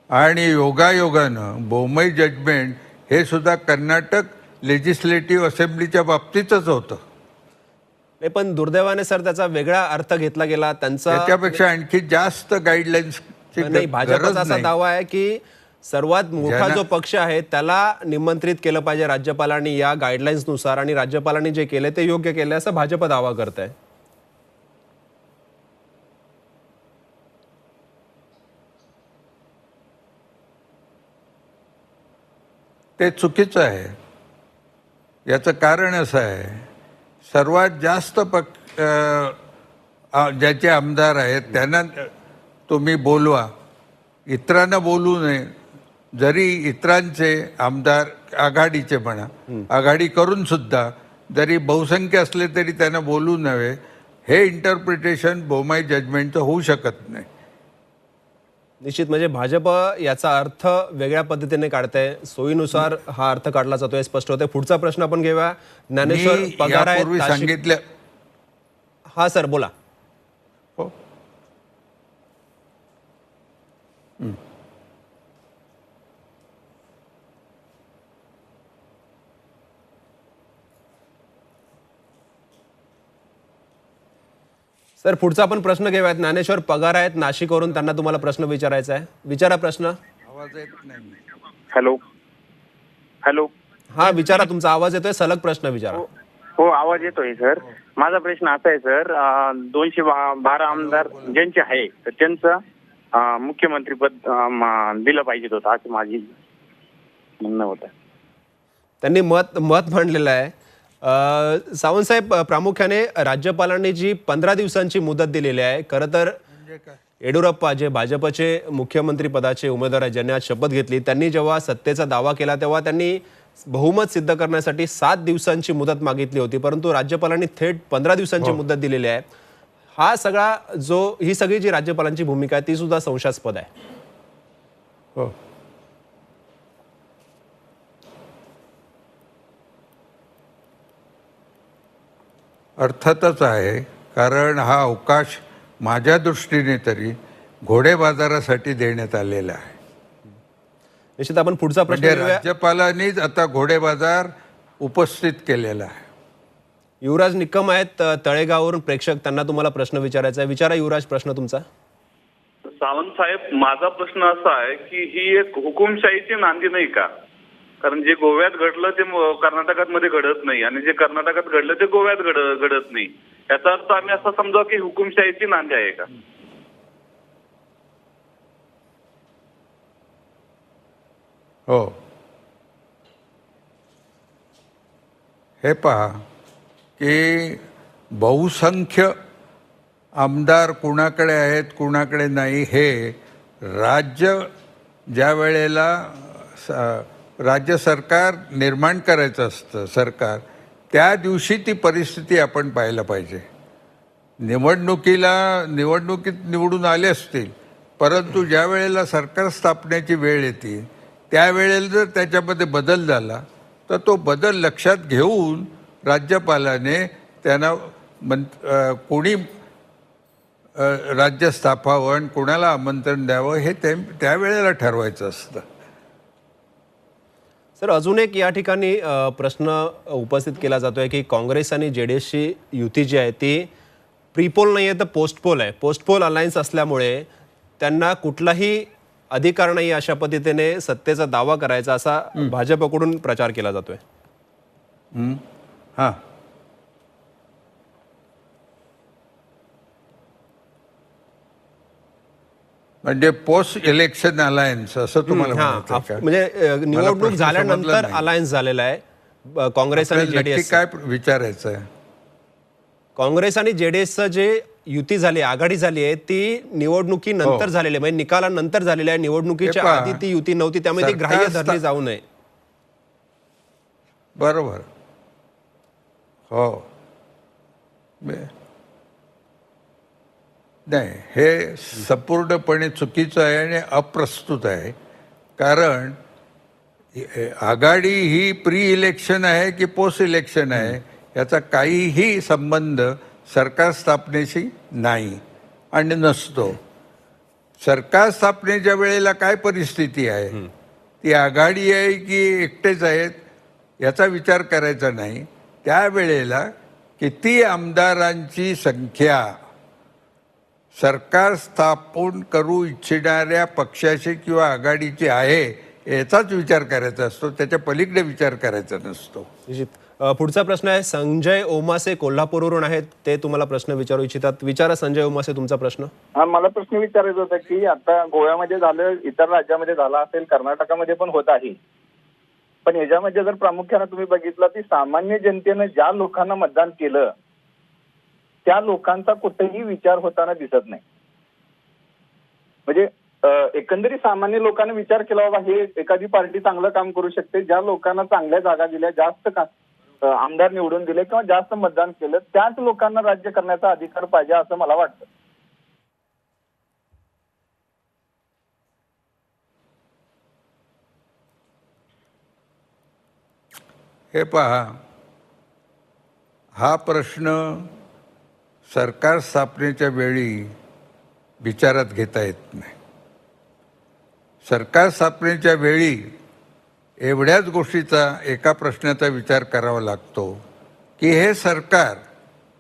आणि योगायोगानं बोमई जजमेंट हे सुद्धा कर्नाटक लेजिस्लेटिव्ह असेंब्लीच्या बाबतीतच होतं. नाही, पण दुर्दैवाने सर त्याचा वेगळा अर्थ घेतला गेला. त्यांचा त्याच्यापेक्षा आणखी जास्त गाईडलाईन्सची नाही, भाजपचा गरज असा नाही. दावा आहे की सर्वात मोठा जो पक्ष आहे त्याला निमंत्रित केलं पाहिजे राज्यपालांनी या गाईडलाईन्सनुसार, आणि राज्यपालांनी जे केले ते योग्य केले असं भाजप दावा करत आहे. ते चुकीचं आहे. याचं कारण असं आहे, सर्वात जास्त ज्याचे आमदार आहेत त्यांना तुम्ही बोलवा, इतरांना बोलू नये. जरी इतरांचे आमदार आघाडीचे म्हणा, आघाडी करून सुद्धा जरी बहुसंख्य असले तरी त्यांना बोलू नये, हे इंटरप्रिटेशन बोमई जजमेंटचं होऊ शकत नाही. निश्चित म्हणजे भाजप याचा अर्थ वेगळ्या पद्धतीने काढते, सोयीनुसार हा अर्थ काढला जातोय स्पष्ट होते. पुढचा प्रश्न आपण घेऊया. ज्ञानेश्वर मी पगार आहेत यापूर्वी नाशिक. सांगितलं. हा सर बोला. हो. सर पुढचा आपण प्रश्न घेऊयात. ज्ञानेश्वर पगार आहेत नाशिकवरून, त्यांना तुम्हाला प्रश्न विचारायचा आहे. विचारा प्रश्न. आवाज येत नाही. Hello hello. हा विचारा, तुमचा आवाज येतोय, सलग प्रश्न विचारा. हो आवाज येतोय सर. माझा प्रश्न असा आहे सर, 212 आमदार ज्यांचे आहे तर त्यांचं मुख्यमंत्रीपद दिलं पाहिजे होतं असं माझी म्हणणं होतं. त्यांनी मत मांडलेलं आहे. सावंतसाहेब, प्रामुख्याने राज्यपालांनी जी 15 दिवसांची मुदत दिलेली आहे, खरं तर येडियुरप्पा जे भाजपचे मुख्यमंत्री पदाचे उमेदवार आहेत, ज्यांनी आज शपथ घेतली, त्यांनी जेव्हा सत्तेचा दावा केला तेव्हा त्यांनी बहुमत सिद्ध करण्यासाठी 7 दिवसांची मुदत मागितली होती, परंतु राज्यपालांनी थेट 15 दिवसांची मुदत दिलेली आहे. हा सगळा ही सगळी जी राज्यपालांची भूमिका आहे ती सुद्धा संशयास्पद आहे. हो. अर्थातच आहे, कारण हा अवकाश माझ्या दृष्टीने तरी घोडे बाजारासाठी देण्यात आलेला आहे. निश्चित आपण पुढचा प्रश्न म्हणजे घेऊया. राज्यपालांनीच आता घोडे बाजार उपस्थित केलेला आहे. युवराज निकम आहेत तळेगाववरून प्रेक्षक, त्यांना तुम्हाला प्रश्न विचारायचा आहे. विचारा युवराज, प्रश्न तुमचा. सावंत साहेब, माझा प्रश्न असा आहे की ही एक हुकुमशाहीची नांदी नाही का? कारण जे गोव्यात घडलं ते कर्नाटकात मध्ये घडत नाही, आणि जे कर्नाटकात घडलं ते गोव्यात घडत नाही. याचा अर्थ आम्ही असा समजा की हुकुमशाहीची नांदी आहे का? हो. हे पहा की बहुसंख्य आमदार कुणाकडे आहेत कुणाकडे नाही, हे राज्य ज्या वेळेला राज्य सरकार निर्माण करायचं असतं, सरकार त्या दिवशी ती परिस्थिती आपण पाहायला पाहिजे. निवडणुकीत निवडून आले असतील, परंतु ज्या वेळेला सरकार स्थापनेची वेळ येते त्यावेळेला जर त्याच्यामध्ये बदल झाला तर तो बदल लक्षात घेऊन राज्यपालाने त्यांना कोणी राज्य स्थापावं आणि कोणाला आमंत्रण द्यावं हे त्यावेळेला ठरवायचं असतं. सर अजून एक या ठिकाणी प्रश्न उपस्थित केला जातोय की काँग्रेस आणि जेडीएसची युती जी आहे ती प्रीपोल नाही आहे तर पोस्टपोल आहे. पोस्टपोल अलायन्स असल्यामुळे त्यांना कुठलाही अधिकार नाही अशा पद्धतीने सत्तेचा दावा करायचा असा भाजपकडून प्रचार केला जातोय. हां. म्हणजे पोस्ट इलेक्शन अलायन्स असं तुम्हाला म्हणायचं आहे का? म्हणजे निवडणूक प्रश्न समजला झाल्यानंतर नाही. अलायन्स झालेला आहे काँग्रेस आणि आपल्याला नक्की जेडीएस. काय विचारायचं आहे? काँग्रेस आणि जेडीएसचं जे युती झाली, आघाडी झाली आहे, ती निवडणुकीनंतर झालेली आहे, म्हणजे निकालानंतर झालेली आहे. निवडणुकीच्या हे पहा, आधी ती युती नव्हती, त्यामुळे ती ग्राह्य धरली जाऊ नये. बरोबर. हो. नाही, हे संपूर्णपणे चुकीचं आहे आणि अप्रस्तुत आहे. कारण आघाडी ही प्री इलेक्शन आहे की पोस्ट इलेक्शन आहे याचा काहीही संबंध सरकार स्थापनेशी नाही आणि नसतो. सरकार स्थापनेच्या वेळेला काय परिस्थिती आहे, ती आघाडी आहे की एकटेच आहेत याचा विचार करायचा नाही. त्यावेळेला किती आमदारांची संख्या सरकार स्थापन करू इच्छिणाऱ्या पक्षाची किंवा आघाडीची आहे याचाच विचार करायचा असतो, त्याच्या पलीकडे विचार करायचा नसतो. निश्चित. पुढचा प्रश्न आहे, संजय ओमासे कोल्हापूरवरून आहेत, ते तुम्हाला प्रश्न विचारू इच्छितात. विचारा संजय ओमासे तुमचा प्रश्न. हा, मला प्रश्न विचारायचा होता की आता गोव्यामध्ये झालं, इतर राज्यामध्ये झाला असेल, कर्नाटकामध्ये पण होत आहे, पण याच्यामध्ये जर प्रामुख्याने तुम्ही बघितलं की सामान्य जनतेनं ज्या लोकांना मतदान केलं त्या लोकांचा कुठेही विचार होताना दिसत नाही. म्हणजे एकंदरीत सामान्य लोकांनी विचार केला बाबा हे एखादी पार्टी चांगलं काम करू शकते, ज्या लोकांना चांगल्या जागा दिल्या, जास्त आमदार निवडून दिले किंवा जास्त मतदान केलं, त्याच लोकांना राज्य करण्याचा अधिकार पाहिजे असं मला वाटतं. हे पहा, हा प्रश्न सरकार स्थापनेच्या वेळी विचारात घेता येत नाही. सरकार स्थापनेच्या वेळी एवढ्याच गोष्टीचा, एका प्रश्नाचा विचार करावा लागतो की हे सरकार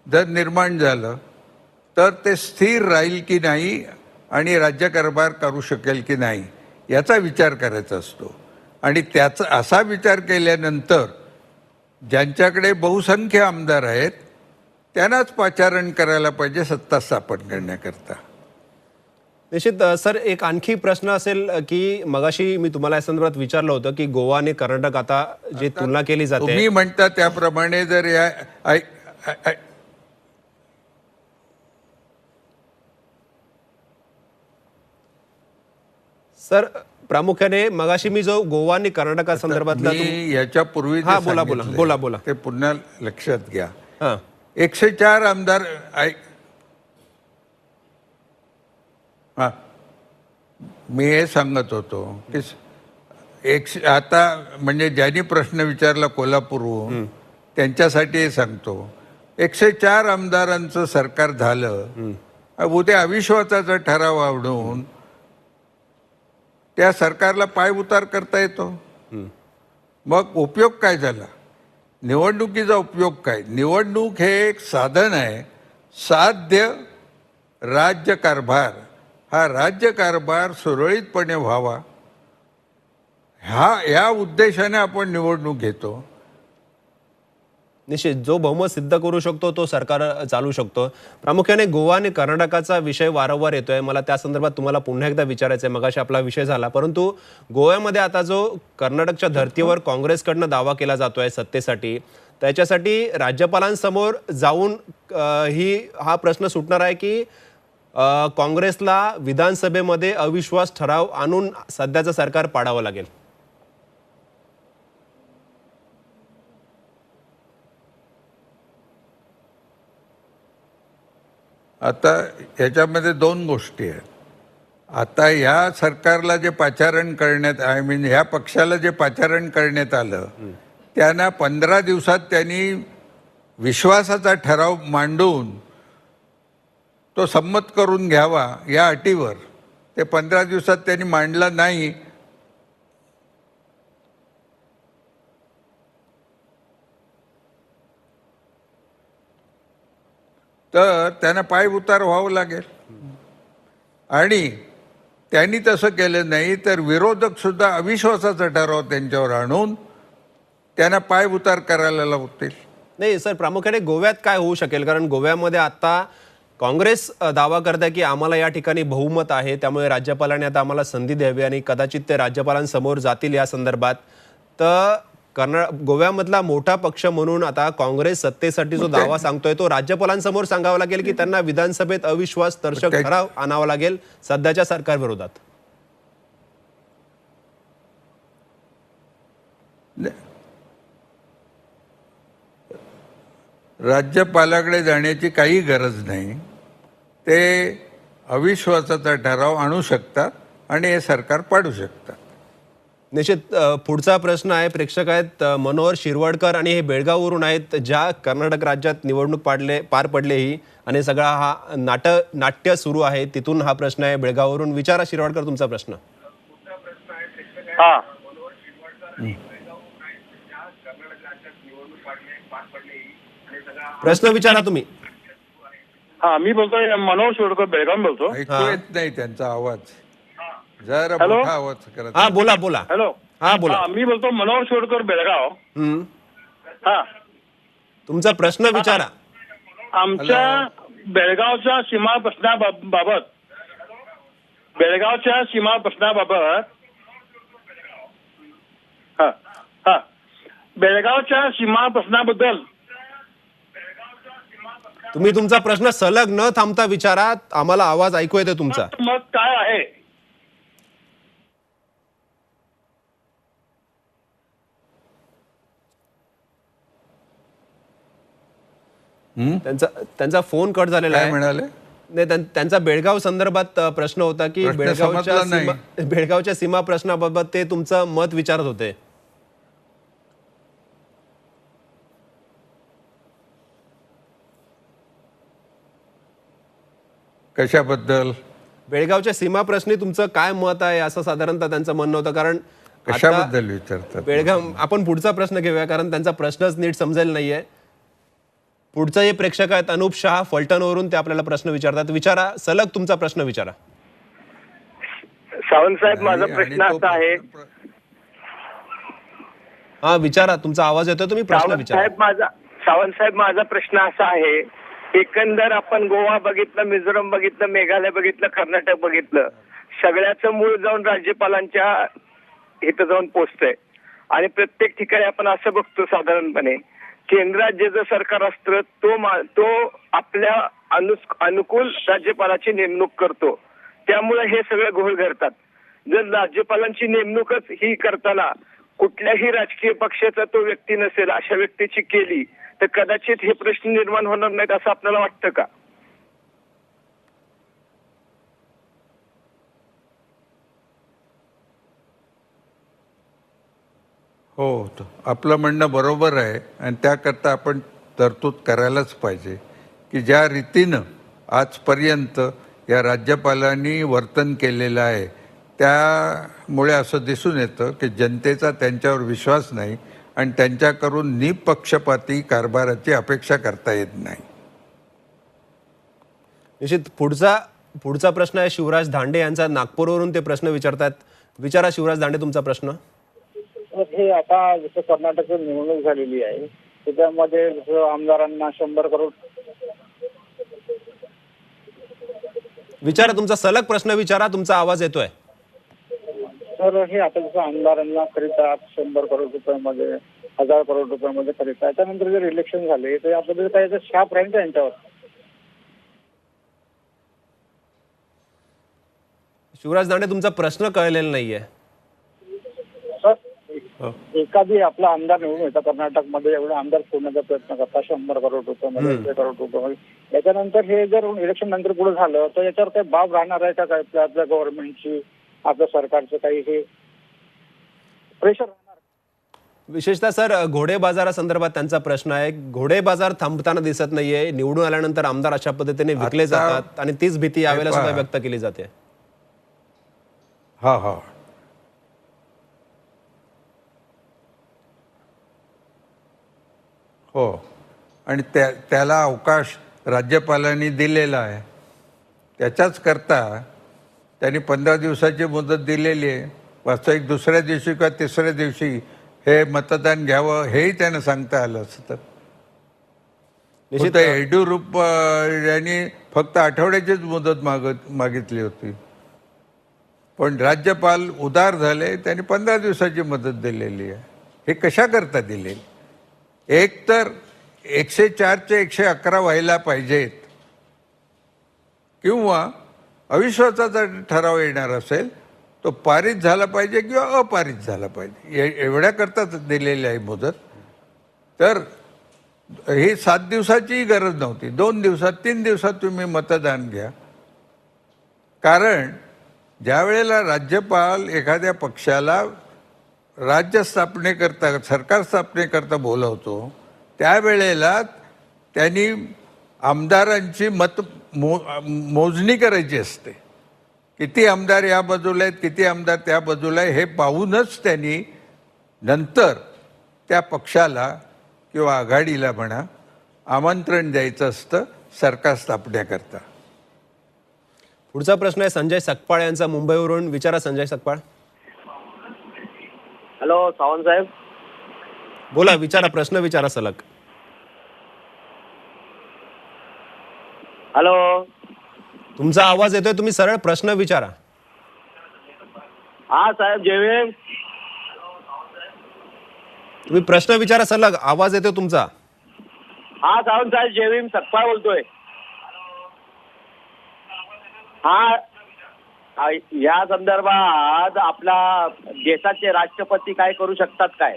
जर निर्माण झालं तर ते स्थिर राहील की नाही आणि राज्यकारभार करू शकेल की नाही याचा विचार करायचा असतो. आणि त्याचा असा विचार केल्यानंतर ज्यांच्याकडे बहुसंख्य आमदार आहेत त्यांनाच पाचारण करायला पाहिजे सत्ता स्थापन करण्याकरता. निश्चित. सर, एक आणखी प्रश्न असेल की मगाशी मी तुम्हाला या संदर्भात विचारलं होतं की गोवा आणि कर्नाटक आता जी तुलना केली जाते, तुम्ही म्हणता त्याप्रमाणे जर या सर प्रामुख्याने मगाशी मी जो गोवा आणि कर्नाटका संदर्भातला याच्यापूर्वी हा, बोला बोला बोला बोला ते पुन्हा लक्षात घ्या. हा, 104 आमदार हा, मी हे सांगत होतो की आता म्हणजे ज्यांनी प्रश्न विचारला कोल्हापूरहून त्यांच्यासाठी हे सांगतो, 104 आमदारांचं सरकार झालं, उद्या अविश्वासाचा ठराव आवडून त्या सरकारला पायउतार करता येतो. मग उपयोग काय झाला? निवडणुकीचा उपयोग काय? निवडणूक हे एक साधन आहे, साध्य राज्यकारभार. हा राज्यकारभार सुरळीतपणे व्हावा या उद्देशाने आपण निवडणूक घेतो. निश्चित. जो बहुमत सिद्ध करू शकतो तो सरकार चालू शकतो. प्रामुख्याने गोवा आणि कर्नाटकाचा विषय वारंवार येतोय, मला त्या संदर्भात तुम्हाला पुन्हा एकदा विचारायचं आहे. मगाशी आपला विषय झाला, परंतु गोव्यामध्ये आता जो कर्नाटकच्या धर्तीवर काँग्रेसकडनं दावा केला जातोय सत्तेसाठी, त्याच्यासाठी राज्यपालांसमोर जाऊन हा प्रश्न सुटणार आहे की काँग्रेसला विधानसभेमध्ये अविश्वास ठराव आणून सध्याचं सरकार पाडावं लागेल. आता याच्यामध्ये दोन गोष्टी आहेत. आता ह्या सरकारला जे पाचारण करण्यात, ह्या पक्षाला जे पाचारण करण्यात आलं त्यांना 15 दिवसात त्यांनी विश्वासाचा ठराव मांडून तो संमत करून घ्यावा या अटीवर. ते 15 दिवसात त्यांनी मांडला नाही. तर त्यांना पायउतार व्हावं लागेल. आणि त्यांनी तसं केलं नाही तर विरोधक सुद्धा अविश्वासाचा ठराव त्यांच्यावर आणून त्यांना पायउतार करायला लावतील. नाही सर, प्रामुख्याने गोव्यात काय होऊ शकेल? कारण गोव्यामध्ये आता काँग्रेस दावा करते की आम्हाला या ठिकाणी बहुमत आहे, त्यामुळे राज्यपालांनी आता आम्हाला संधी द्यावी आणि कदाचित ते राज्यपालांसमोर जातील या संदर्भात. तर गोव्यामधला मोठा पक्ष म्हणून आता काँग्रेस सत्तेसाठी जो दावा सांगतोय तो राज्यपालांसमोर सांगावा लागेल की त्यांना विधानसभेत अविश्वास दर्शक ठराव आणावा लागेल सध्याच्या सरकारविरोधात. राज्यपालाकडे जाण्याची काही गरज नाही. ते अविश्वासाचा ठराव आणू शकतात आणि हे सरकार पाडू शकतात. निश्चित पुढचा प्रश्न आहे. प्रेक्षक आहेत मनोहर शिरवाडकर आणि हे बेळगाववरून आहेत. ज्या कर्नाटक राज्यात निवडणूक पार पडले ही आणि सगळा हा नाट्य सुरू आहे, तिथून हा प्रश्न आहे बेळगाववरून. विचारा शिरवाडकर तुमचा प्रश्न. हा प्रश्न विचारा तुम्ही. हा मी बोलतोय मनोहर शिरोडकर बेळगाव बोलतो. ऐकू येत नाही त्यांचा आवाज. जरा हॅलो? मोठा आवाज करा. हा बोला बोला. हॅलो हा बोला. मी बोलतो मनोहर शिरोडकर बेळगाव. हम्म. हा तुमचा प्रश्न विचारा. आमच्या बेळगावच्या सीमा प्रश्नाबाबत हा हा बेळगावच्या सीमा प्रश्नाबद्दल तुम्ही तुमचा प्रश्न सलग न थांबता विचारा. आम्हाला आवाज ऐकू येतो तुमचा. मत काय आहे? त्यांचा फोन कट झालेला काय आहे. म्हणाले? नाही, त्यांचा बेळगाव संदर्भात प्रश्न होता की प्रश्न समजला नाही. बेळगावच्या सीमा प्रश्नाबाबत ते तुमचं मत विचारत होते. कशाबद्दल? बेळगावच्या सीमा प्रश्नी तुमचं काय मत आहे असं साधारणतः त्यांचं म्हणणं होतं. कारण आता कशाबद्दल विचारतात? बेळगाव, आपण पुढचा प्रश्न घेऊया कारण त्यांचा प्रश्नच नीट समजेल नाहीये. पुढचा जे प्रेक्षक आहेत अनुप शहा फलटणवरून, ते आपल्याला प्रश्न विचारतात. विचारा, सलग तुमचा प्रश्न विचारा. सावंत साहेब माझा आणि प्रश्न तो असा आहे. हा विचारा, तुमचा आवाज येतोय, तुम्ही प्रश्न विचारा. सावंत साहेब माझा प्रश्न असा आहे. एकंदर आपण गोवा बघितलं, मिझोरम बघितलं, मेघालय बघितलं, कर्नाटक बघितलं, सगळ्याचं मूळ जाऊन राज्यपालांच्या इथं जाऊन पोचतंय. आणि प्रत्येक ठिकाणी आपण असं बघतो साधारणपणे केंद्रात जे सरकार असतं तो आपल्या अनुकूल राज्यपालाची नेमणूक करतो. त्यामुळे हे सगळे घोळ घडतात. जर राज्यपालांची नेमणूकच ही करताना कुठल्याही राजकीय पक्षाचा तो व्यक्ती नसेल अशा व्यक्तीची केली तर कदाचित हे प्रश्न निर्माण होणार नाहीत असं आपल्याला वाटतं का? हो, आपलं म्हणणं बरोबर आहे आणि त्याकरता आपण तरतूद करायलाच पाहिजे की ज्या रीतीनं आजपर्यंत या राज्यपालांनी वर्तन केलेलं आहे त्यामुळे असं दिसून येतं की जनतेचा त्यांच्यावर विश्वास नाही आणि त्यांच्याकडून निपक्षपाती कारभाराची अपेक्षा करता येत नाही. निश्चित पुढचा प्रश्न आहे शिवराज धांडे यांचा. नागपूरवरून ते प्रश्न विचारतात. विचारा शिवराज धांडे तुमचा प्रश्न. हे आता जसं कर्नाटकची निवडणूक झालेली आहे त्याच्यामध्ये जसं आमदारांना 100 करोड. विचारा, तुमचा सलग प्रश्न विचारा, तुमचा आवाज येतोय. तर हे आता जसं आमदारांना करीतात 100 करोड रुपयामध्ये, 1000 करोड रुपयामध्ये करीतात. त्यानंतर जर इलेक्शन झाले तर आपल्याला काय शाप राहील का यांच्यावर? शिवराज धांडे, तुमचा प्रश्न कळलेला नाहीये. एखादी आपला आमदार निवडून येतात कर्नाटकमध्ये, एवढे आमदार फोडण्याचा प्रयत्न करतात 100 करोड रुपयामध्ये, 100 करोड रुपयामध्ये. याच्यानंतर हे जर इलेक्शन नंतर पुढे झालं तर याच्यावर काही बाब राहणार आहे का? काय आपल्या गव्हर्नमेंटची, आपल्या सरकारचं काही हे प्रेशर राहणार? विशेषतः सर घोडे बाजारासंदर्भात त्यांचा प्रश्न आहे. घोडे बाजार थांबताना दिसत नाहीये. निवडून आल्यानंतर आमदार अशा पद्धतीने विकले जातात आणि तीच भीती यावेळेला सुद्धा व्यक्त केली जाते. हा हा हो, आणि त्याला अवकाश राज्यपालांनी दिलेला आहे. त्याच्याच करता त्यांनी 15 दिवसाची मुदत दिलेली आहे. वास्तविक दुसऱ्या दिवशी किंवा तिसऱ्या दिवशी हे मतदान घ्यावं हेही त्यांना सांगता आलं असतं. येडियुरप्पा यांनी फक्त आठवड्याचीच मुदत मागितली होती, पण राज्यपाल उदार झाले, त्यांनी 15 दिवसाची मुदत दिलेली आहे. हे कशा करता दिलेली? एक तर 104चे 111 व्हायला पाहिजेत किंवा अविश्वासाचा ठराव येणार असेल तो पारित झाला पाहिजे किंवा अपारित झाला पाहिजे. एवढ्या करताच दिलेली आहे मुदत. तर ही 7 दिवसाचीही गरज नव्हती. 2 दिवसात 3 दिवसात तुम्ही मतदान घ्या. कारण ज्या वेळेला राज्यपाल एखाद्या पक्षाला राज्य स्थापनेकरता सरकार स्थापनेकरता बोलवतो त्यावेळेला त्यांनी आमदारांची मोजणी करायची असते. किती आमदार या बाजूला आहेत, किती आमदार त्या बाजूला आहे हे पाहूनच त्यांनी नंतर त्या पक्षाला किंवा आघाडीला म्हणा आमंत्रण द्यायचं असतं सरकार स्थापनेकरता. पुढचा प्रश्न आहे संजय सकपाळ यांचा मुंबईवरून. विचारा संजय सकपाळ. हॅलो सावंत साहेब. बोला, विचारा, प्रश्न विचारा सलग. हॅलो. तुमचा आवाज येतोय, तुम्ही सरळ प्रश्न विचारा. हा साहेब जय. तुम्ही प्रश्न विचारा सलग, आवाज येतोय तुमचा. हा सावंत साहेब जय भीम, सकपाळ बोलतोय. हा या संदर्भात आपला देशाचे राष्ट्रपती काय करू शकतात काय?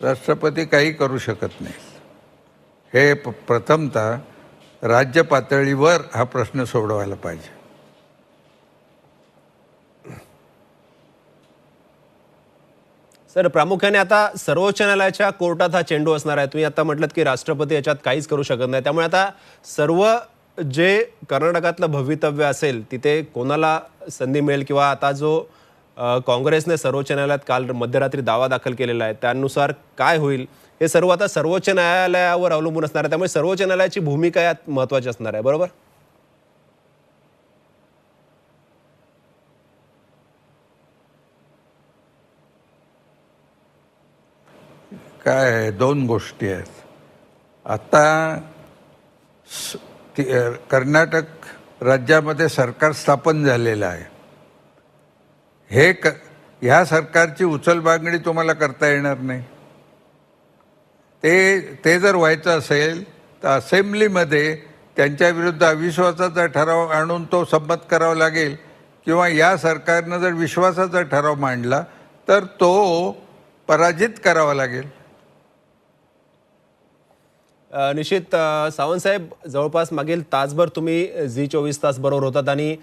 राष्ट्रपती काही करू शकत नाही. हे प्रथमतः राज्य पातळीवर हा प्रश्न सोडवायला पाहिजे. सर, प्रामुख्याने आता सर्वोच्च न्यायालयाच्या कोर्टात हा चेंडू असणार आहे. तुम्ही आता म्हटलं की राष्ट्रपती याच्यात काहीच करू शकत नाही, त्यामुळे आता सर्व जे कर्नाटकातलं भवितव्य असेल तिथे कोणाला संधी मिळेल किंवा आता जो काँग्रेसने सर्वोच्च न्यायालयात काल मध्यरात्री दावा दाखल केलेला आहे त्यानुसार काय होईल हे सर्व आता सर्वोच्च न्यायालयावर अवलंबून असणार आहे. त्यामुळे सर्वोच्च न्यायालयाची भूमिका यात महत्त्वाची असणार आहे. बरोबर? काय दोन गोष्टी आहेत. आता कर्नाटक राज्यामध्ये सरकार स्थापन झालेलं आहे. ह्या सरकारची उचलबांगडी तुम्हाला करता येणार नाही. ते जर व्हायचं असेल तर असेंब्लीमध्ये त्यांच्या विरुद्ध अविश्वासाचा ठराव आणून तो संमत करावा लागेल किंवा या सरकारनं जर विश्वासाचा ठराव मांडला तर तो पराजित करावा लागेल. निश्चित सावंत साहेब, जवळपास मागील तासभर तुम्ही झी24 तास बरोबर होतात आणि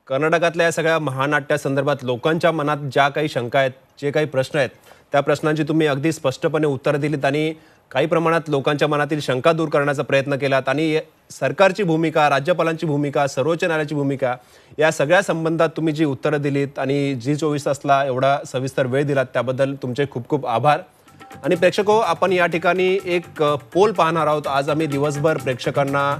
कर्नाटकातल्या या सगळ्या महानाट्यासंदर्भात लोकांच्या मनात ज्या काही शंका आहेत, जे काही प्रश्न आहेत त्या प्रश्नांची तुम्ही अगदी स्पष्टपणे उत्तरं दिलीत आणि काही प्रमाणात लोकांच्या मनातील शंका दूर करण्याचा प्रयत्न केलात आणि सरकारची भूमिका, राज्यपालांची भूमिका, सर्वोच्च न्यायालयाची भूमिका या सगळ्या संबंधात तुम्ही जी उत्तरं दिलीत आणि झी24 तासला एवढा सविस्तर वेळ दिलात त्याबद्दल तुमचे खूप खूप आभार. आणि प्रेक्षको, आपण या ठिकाणी एक पोल पाहणार आहोत. आज आम्ही दिवसभर प्रेक्षकांना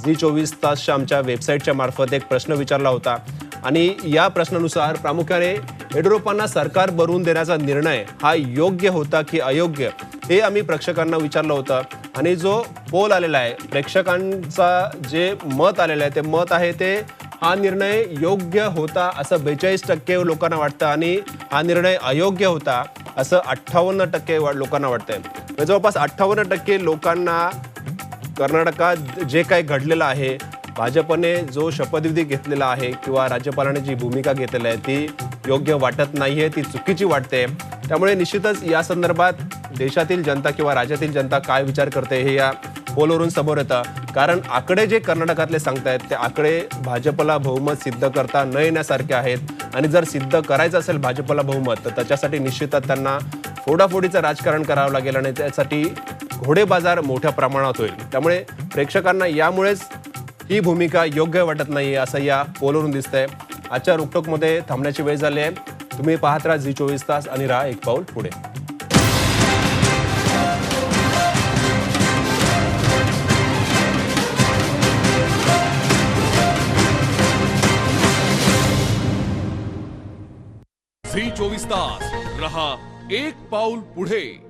झी24 तासच्या आमच्या वेबसाईटच्या मार्फत एक प्रश्न विचारला होता आणि या प्रश्नानुसार प्रामुख्याने येडियुरप्पांना सरकार बनवून देण्याचा निर्णय हा योग्य होता की अयोग्य हे आम्ही प्रेक्षकांना विचारलं होतं. आणि जो पोल आलेला आहे, प्रेक्षकांचा जे मत आलेलं आहे ते मत आहे ते हा निर्णय योग्य होता असं 42% लोकांना वाटतं आणि हा निर्णय अयोग्य होता असं 58% लोकांना वाटतंय. जवळपास 58% लोकांना कर्नाटकात जे काही घडलेलं आहे, भाजपने जो शपथविधी घेतलेला आहे किंवा राज्यपालाने जी भूमिका घेतलेली आहे ती योग्य वाटत नाहीये, ती चुकीची वाटते. त्यामुळे निश्चितच या संदर्भात देशातील जनता किंवा राज्यातील जनता काय विचार करते हे या पोलवरून समोर येतं. कारण आकडे जे कर्नाटकातले सांगतायत ते आकडे भाजपला बहुमत सिद्ध करता न येण्यासारखे आहेत आणि जर सिद्ध करायचं असेल भाजपला बहुमत तर त्याच्यासाठी निश्चितच त्यांना फोडाफोडीचं राजकारण करावं लागेल आणि त्यासाठी घोडेबाजार मोठ्या प्रमाणात होईल. त्यामुळे प्रेक्षकांना यामुळेच ही भूमिका योग्य वाटत नाही असं या पोलवरून दिसतंय. आजच्या रोकटोकमध्ये थांबण्याची वेळ झाली आहे. तुम्ही पाहत राहा झी24 तास आणि राहा एक पाऊल पुढे. झी24 तास रहा एक पाऊल पुढे.